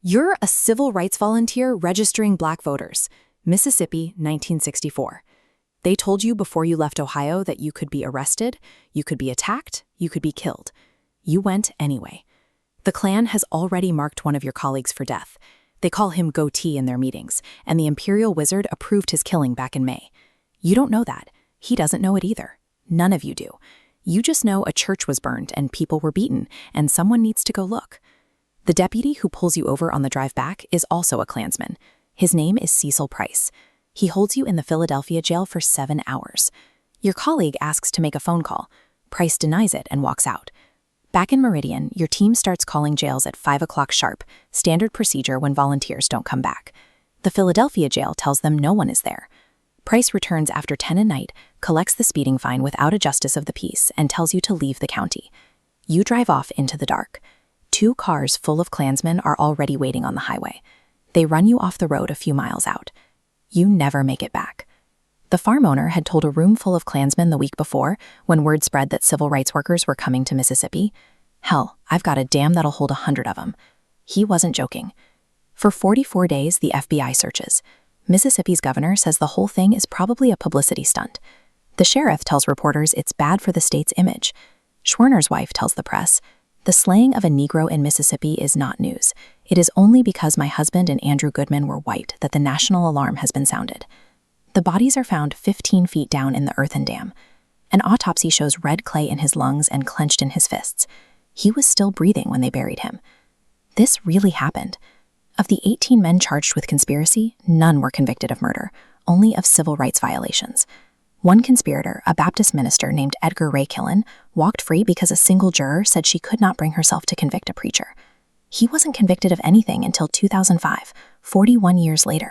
You're a civil rights volunteer registering black voters. Mississippi, 1964. They told you before you left Ohio that you could be arrested, you could be attacked, you could be killed. You went anyway. The Klan has already marked one of your colleagues for death. They call him Goatee in their meetings, and the Imperial Wizard approved his killing back in May. You don't know that. He doesn't know it either. None of you do. You just know a church was burned and people were beaten, and someone needs to go look. The deputy who pulls you over on the drive back is also a Klansman. His name is Cecil Price. He holds you in the Philadelphia jail for 7 hours. Your colleague asks to make a phone call. Price denies it and walks out. Back in Meridian, your team starts calling jails at 5 o'clock sharp, standard procedure when volunteers don't come back. The Philadelphia jail tells them no one is there. Price returns after 10 at night, collects the speeding fine without a justice of the peace, and tells you to leave the county. You drive off into the dark. 2 cars full of Klansmen are already waiting on the highway. They run you off the road a few miles out. You never make it back. The farm owner had told a room full of Klansmen the week before, when word spread that civil rights workers were coming to Mississippi. "Hell, I've got a dam that'll hold 100 of them." He wasn't joking. For 44 days, the FBI searches. Mississippi's governor says the whole thing is probably a publicity stunt. The sheriff tells reporters it's bad for the state's image. Schwerner's wife tells the press, "The slaying of a Negro in Mississippi is not news. It is only because my husband and Andrew Goodman were white that the national alarm has been sounded." The bodies are found 15 feet down in the earthen dam. An autopsy shows red clay in his lungs and clenched in his fists. He was still breathing when they buried him. This really happened. Of the 18 men charged with conspiracy, none were convicted of murder, only of civil rights violations. One conspirator, a Baptist minister named Edgar Ray Killen, walked free because a single juror said she could not bring herself to convict a preacher. He wasn't convicted of anything until 2005, 41 years later.